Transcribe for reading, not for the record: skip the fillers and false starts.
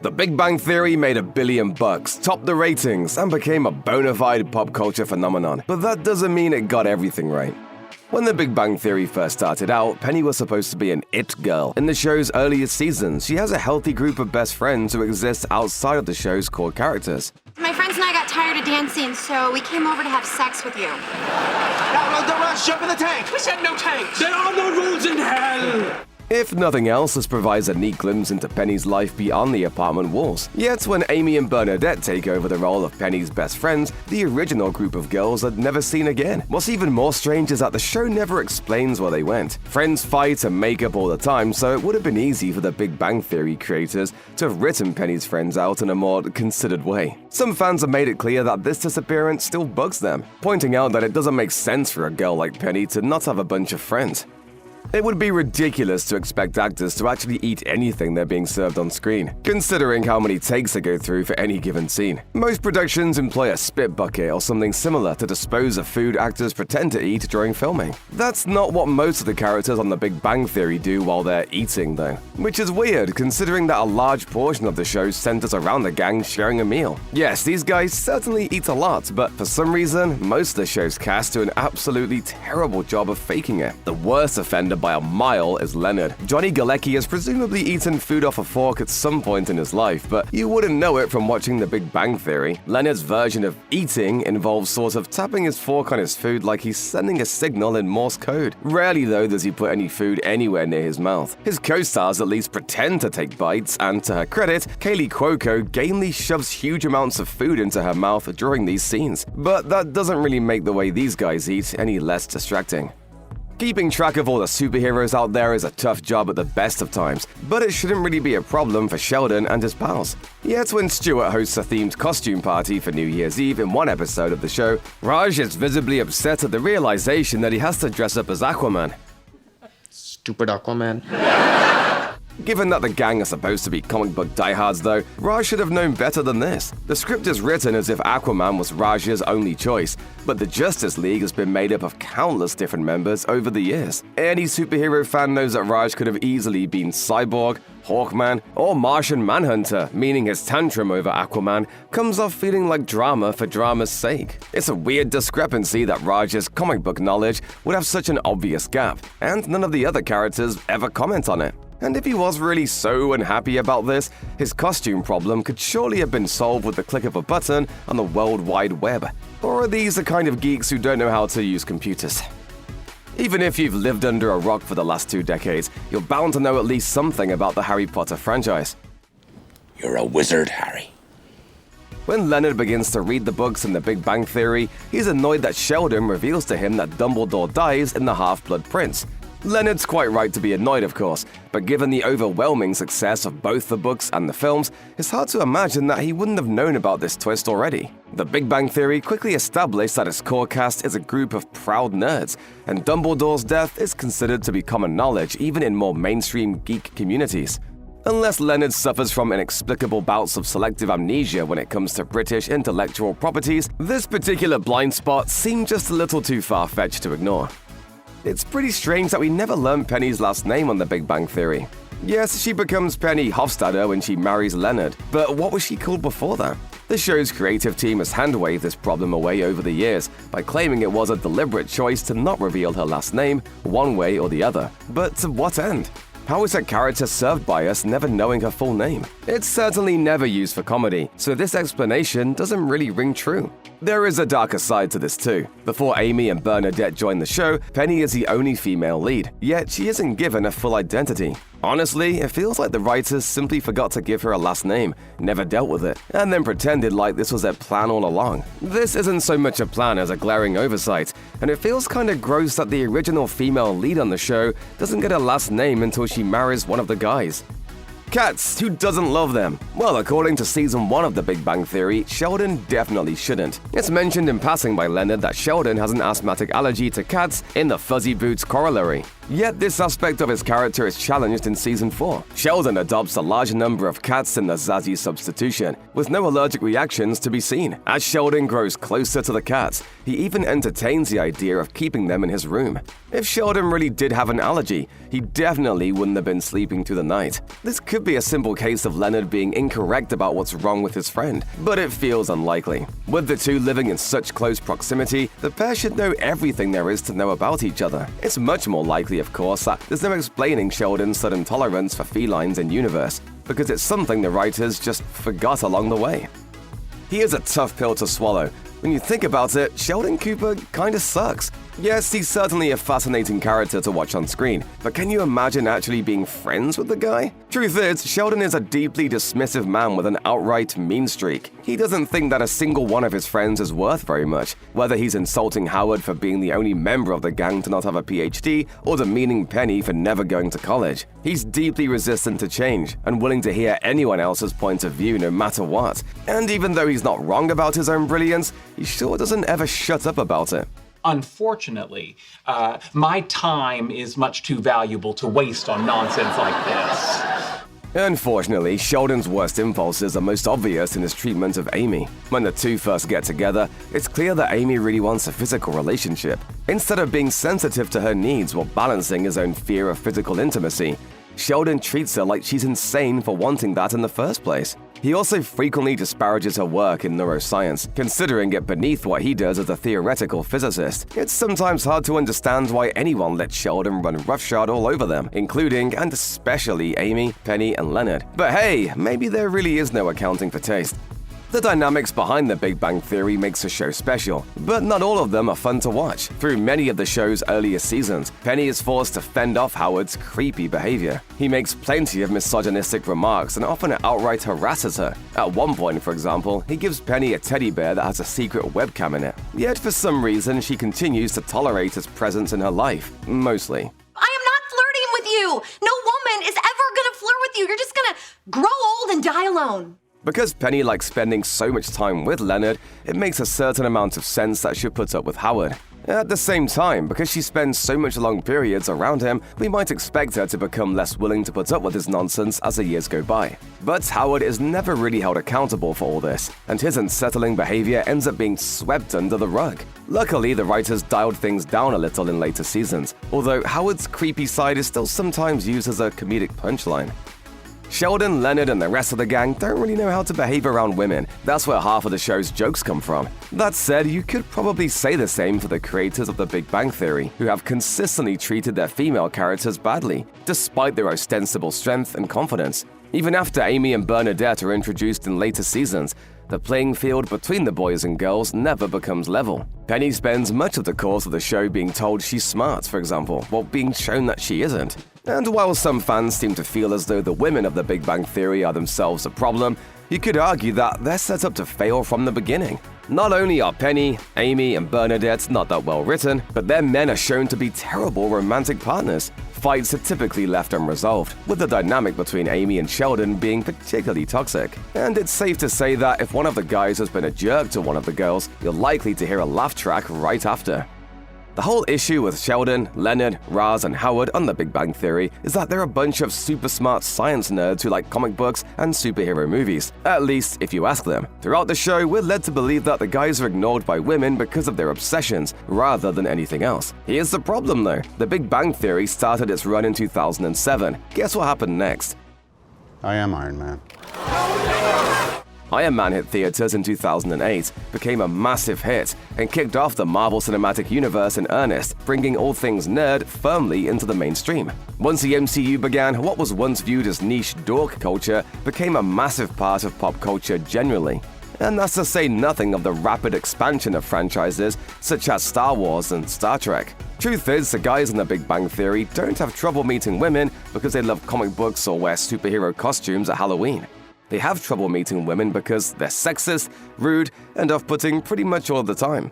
The Big Bang Theory made $1 billion, topped the ratings, and became a bona fide pop culture phenomenon. But that doesn't mean it got everything right. When The Big Bang Theory first started out, Penny was supposed to be an it girl. In the show's earliest seasons, she has a healthy group of best friends who exist outside of the show's core characters. My friends and I got tired of dancing, so we came over to have sex with you. No, don't rush, jump in the tank! We said no tanks! There are no rules in hell! If nothing else, this provides a neat glimpse into Penny's life beyond the apartment walls. Yet when Amy and Bernadette take over the role of Penny's best friends, the original group of girls are never seen again. What's even more strange is that the show never explains where they went. Friends fight and make up all the time, so it would have been easy for the Big Bang Theory creators to have written Penny's friends out in a more considered way. Some fans have made it clear that this disappearance still bugs them, pointing out that it doesn't make sense for a girl like Penny to not have a bunch of friends. It would be ridiculous to expect actors to actually eat anything they're being served on screen, considering how many takes they go through for any given scene. Most productions employ a spit bucket or something similar to dispose of food actors pretend to eat during filming. That's not what most of the characters on The Big Bang Theory do while they're eating, though. Which is weird, considering that a large portion of the show centers around the gang sharing a meal. Yes, these guys certainly eat a lot, but for some reason, most of the show's cast do an absolutely terrible job of faking it. The worst offender by a mile is Leonard. Johnny Galecki has presumably eaten food off a fork at some point in his life, but you wouldn't know it from watching The Big Bang Theory. Leonard's version of eating involves sort of tapping his fork on his food like he's sending a signal in Morse code. Rarely, though, does he put any food anywhere near his mouth. His co-stars at least pretend to take bites, and to her credit, Kaylee Cuoco gamely shoves huge amounts of food into her mouth during these scenes. But that doesn't really make the way these guys eat any less distracting. Keeping track of all the superheroes out there is a tough job at the best of times, but it shouldn't really be a problem for Sheldon and his pals. Yet when Stuart hosts a themed costume party for New Year's Eve in one episode of the show, Raj is visibly upset at the realization that he has to dress up as Aquaman. Stupid Aquaman. Given that the gang are supposed to be comic book diehards though, Raj should have known better than this. The script is written as if Aquaman was Raj's only choice, but the Justice League has been made up of countless different members over the years. Any superhero fan knows that Raj could have easily been Cyborg, Hawkman, or Martian Manhunter, meaning his tantrum over Aquaman comes off feeling like drama for drama's sake. It's a weird discrepancy that Raj's comic book knowledge would have such an obvious gap, and none of the other characters ever comment on it. And if he was really so unhappy about this, his costume problem could surely have been solved with the click of a button on the World Wide Web. Or are these the kind of geeks who don't know how to use computers? Even if you've lived under a rock for the last 2 decades, you're bound to know at least something about the Harry Potter franchise. You're a wizard, Harry. When Leonard begins to read the books in The Big Bang Theory, he's annoyed that Sheldon reveals to him that Dumbledore dies in The Half-Blood Prince. Leonard's quite right to be annoyed, of course, but given the overwhelming success of both the books and the films, it's hard to imagine that he wouldn't have known about this twist already. The Big Bang Theory quickly established that its core cast is a group of proud nerds, and Dumbledore's death is considered to be common knowledge even in more mainstream geek communities. Unless Leonard suffers from inexplicable bouts of selective amnesia when it comes to British intellectual properties, this particular blind spot seemed just a little too far-fetched to ignore. It's pretty strange that we never learned Penny's last name on The Big Bang Theory. Yes, she becomes Penny Hofstadter when she marries Leonard, but what was she called before that? The show's creative team has hand-waved this problem away over the years by claiming it was a deliberate choice to not reveal her last name one way or the other. But to what end? How is her character served by us never knowing her full name? It's certainly never used for comedy, so this explanation doesn't really ring true. There is a darker side to this too. Before Amy and Bernadette join the show, Penny is the only female lead, yet she isn't given a full identity. Honestly, it feels like the writers simply forgot to give her a last name, never dealt with it, and then pretended like this was their plan all along. This isn't so much a plan as a glaring oversight, and it feels kinda gross that the original female lead on the show doesn't get a last name until she marries one of the guys. Cats, who doesn't love them? Well, according to season 1 of The Big Bang Theory, Sheldon definitely shouldn't. It's mentioned in passing by Leonard that Sheldon has an asthmatic allergy to cats in the Fuzzy Boots corollary. Yet this aspect of his character is challenged in Season 4. Sheldon adopts a large number of cats in the Zazie substitution, with no allergic reactions to be seen. As Sheldon grows closer to the cats, he even entertains the idea of keeping them in his room. If Sheldon really did have an allergy, he definitely wouldn't have been sleeping through the night. This could be a simple case of Leonard being incorrect about what's wrong with his friend, but it feels unlikely. With the two living in such close proximity, the pair should know everything there is to know about each other. It's much more likely, of course, that there's no explaining Sheldon's sudden tolerance for felines in universe, because it's something the writers just forgot along the way. He is a tough pill to swallow. When you think about it, Sheldon Cooper kinda sucks. Yes, he's certainly a fascinating character to watch on screen, but can you imagine actually being friends with the guy? Truth is, Sheldon is a deeply dismissive man with an outright mean streak. He doesn't think that a single one of his friends is worth very much, whether he's insulting Howard for being the only member of the gang to not have a PhD, or demeaning Penny for never going to college. He's deeply resistant to change, and willing to hear anyone else's point of view no matter what. And even though he's not wrong about his own brilliance, he sure doesn't ever shut up about it. Unfortunately, my time is much too valuable to waste on nonsense like this. Unfortunately, Sheldon's worst impulses are most obvious in his treatment of Amy. When the two first get together, it's clear that Amy really wants a physical relationship. Instead of being sensitive to her needs while balancing his own fear of physical intimacy, Sheldon treats her like she's insane for wanting that in the first place. He also frequently disparages her work in neuroscience, considering it beneath what he does as a theoretical physicist. It's sometimes hard to understand why anyone lets Sheldon run roughshod all over them, including and especially Amy, Penny, and Leonard. But hey, maybe there really is no accounting for taste. The dynamics behind The Big Bang Theory makes the show special, but not all of them are fun to watch. Through many of the show's earlier seasons, Penny is forced to fend off Howard's creepy behavior. He makes plenty of misogynistic remarks and often outright harasses her. At one point, for example, he gives Penny a teddy bear that has a secret webcam in it. Yet for some reason, she continues to tolerate his presence in her life, mostly. I am not flirting with you! No woman is ever gonna flirt with you! You're just gonna grow old and die alone! Because Penny likes spending so much time with Leonard, it makes a certain amount of sense that she'll put up with Howard. At the same time, because she spends so much long periods around him, we might expect her to become less willing to put up with his nonsense as the years go by. But Howard is never really held accountable for all this, and his unsettling behavior ends up being swept under the rug. Luckily, the writers dialed things down a little in later seasons, although Howard's creepy side is still sometimes used as a comedic punchline. Sheldon, Leonard, and the rest of the gang don't really know how to behave around women. That's where half of the show's jokes come from. That said, you could probably say the same for the creators of The Big Bang Theory, who have consistently treated their female characters badly, despite their ostensible strength and confidence. Even after Amy and Bernadette are introduced in later seasons, the playing field between the boys and girls never becomes level. Penny spends much of the course of the show being told she's smart, for example, while being shown that she isn't. And while some fans seem to feel as though the women of The Big Bang Theory are themselves a problem, you could argue that they're set up to fail from the beginning. Not only are Penny, Amy, and Bernadette not that well written, but their men are shown to be terrible romantic partners. Fights are typically left unresolved, with the dynamic between Amy and Sheldon being particularly toxic. And it's safe to say that if one of the guys has been a jerk to one of the girls, you're likely to hear a laugh track right after. The whole issue with Sheldon, Leonard, Roz, and Howard on The Big Bang Theory is that they're a bunch of super smart science nerds who like comic books and superhero movies, at least if you ask them. Throughout the show, we're led to believe that the guys are ignored by women because of their obsessions, rather than anything else. Here's the problem though. The Big Bang Theory started its run in 2007. Guess what happened next? I am Iron Man. Iron Man hit theaters in 2008, became a massive hit, and kicked off the Marvel Cinematic Universe in earnest, bringing all things nerd firmly into the mainstream. Once the MCU began, what was once viewed as niche dork culture became a massive part of pop culture generally. And that's to say nothing of the rapid expansion of franchises such as Star Wars and Star Trek. Truth is, the guys in The Big Bang Theory don't have trouble meeting women because they love comic books or wear superhero costumes at Halloween. They have trouble meeting women because they're sexist, rude, and off-putting pretty much all the time.